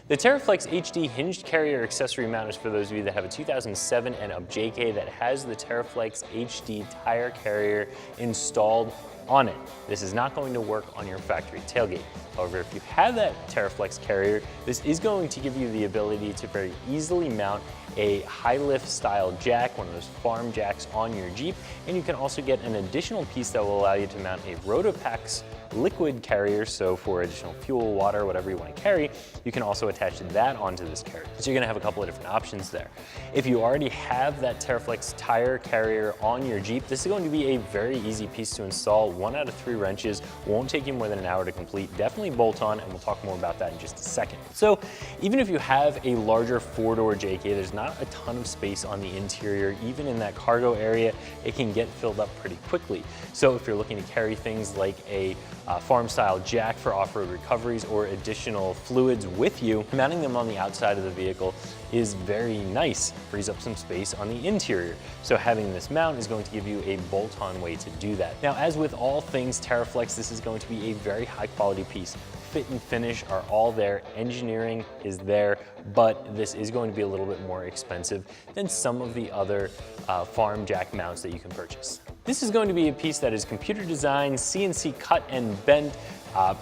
The Teraflex HD hinged carrier accessory mount is for those of you that have a 2007 and up JK that has the Teraflex HD tire carrier installed on it. This is not going to work on your factory tailgate. However, if you have that Teraflex carrier, this is going to give you the ability to very easily mount a high lift style jack, one of those farm jacks on your Jeep, and you can also get an additional piece that will allow you to mount a Rotopax liquid carrier, so for additional fuel, water, whatever you want to carry, you can also attach that onto this carrier. So you're going to have a couple of different options there. If you already have that Teraflex tire carrier on your Jeep, this is going to be a very easy piece to install. 1 out of 3 wrenches, won't take you more than an hour to complete. Definitely bolt on, and we'll talk more about that in just a second. So even if you have a larger 4-door JK, there's not a ton of space on the interior. Even in that cargo area, it can get filled up pretty quickly. So if you're looking to carry things like a farm style jack for off-road recoveries or additional fluids with you, mounting them on the outside of the vehicle is very nice, frees up some space on the interior. So having this mount is going to give you a bolt-on way to do that. Now, as with all things Teraflex, this is going to be a very high quality piece. Fit and finish are all there, engineering is there, but this is going to be a little bit more expensive than some of the other farm jack mounts that you can purchase. This is going to be a piece that is computer designed, CNC cut and bent,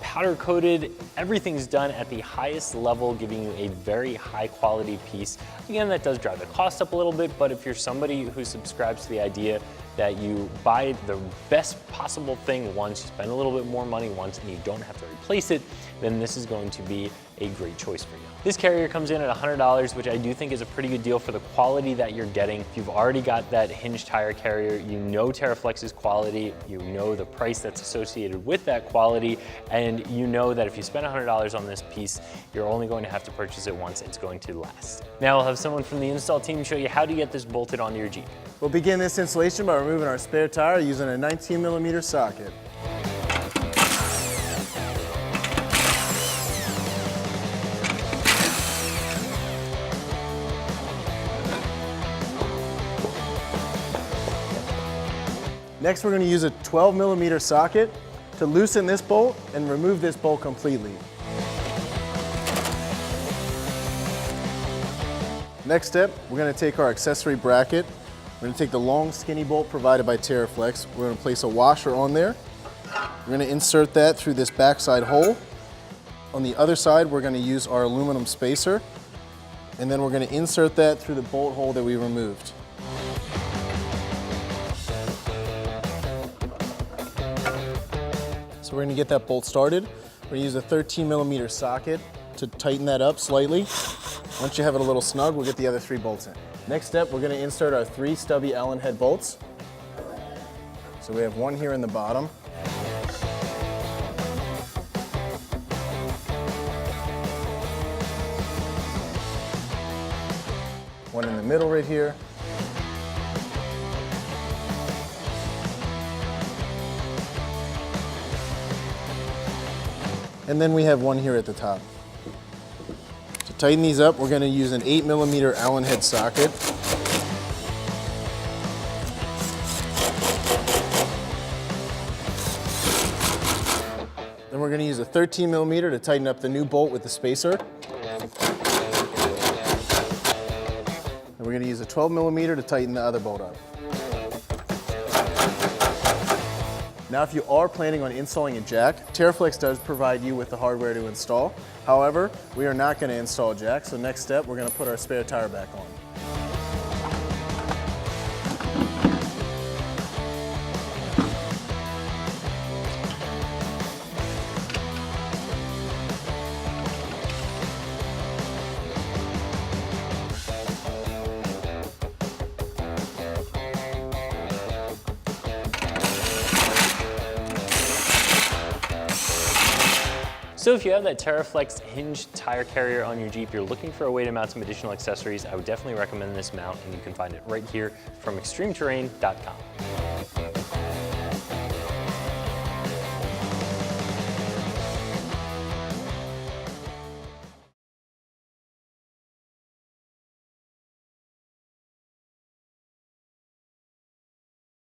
powder coated. Everything's done at the highest level, giving you a very high quality piece. Again, that does drive the cost up a little bit, but if you're somebody who subscribes to the idea that you buy the best possible thing once, you spend a little bit more money once, and you don't have to replace it, then this is going to be a great choice for you. This carrier comes in at $100, which I do think is a pretty good deal for the quality that you're getting. If you've already got that hinged tire carrier, you know Teraflex's quality, you know the price that's associated with that quality, and you know that if you spend $100 on this piece, you're only going to have to purchase it once. It's going to last. Now I'll have someone from the install team show you how to get this bolted onto your Jeep. We'll begin this installation by removing our spare tire using a 19mm socket. Next, we're going to use a 12mm socket to loosen this bolt and remove this bolt completely. Next step, we're going to take our accessory bracket. We're going to take the long skinny bolt provided by Teraflex. We're going to place a washer on there. We're going to insert that through this backside hole. On the other side, we're going to use our aluminum spacer, and then we're going to insert that through the bolt hole that we removed. So we're going to get that bolt started. We're going to use a 13mm socket to tighten that up slightly. Once you have it a little snug, we'll get the other 3 bolts in. Next step, we're going to insert our 3 stubby Allen head bolts. So we have one here in the bottom. One in the middle right here. And then we have one here at the top. To tighten these up, we're going to use an 8mm Allen head socket. Then we're going to use a 13mm to tighten up the new bolt with the spacer. And we're going to use a 12mm to tighten the other bolt up. Now, if you are planning on installing a jack, Teraflex does provide you with the hardware to install. However, we are not going to install a jack, so next step, we're going to put our spare tire back on. So if you have that Teraflex hinged tire carrier on your Jeep, you're looking for a way to mount some additional accessories, I would definitely recommend this mount, and you can find it right here from ExtremeTerrain.com.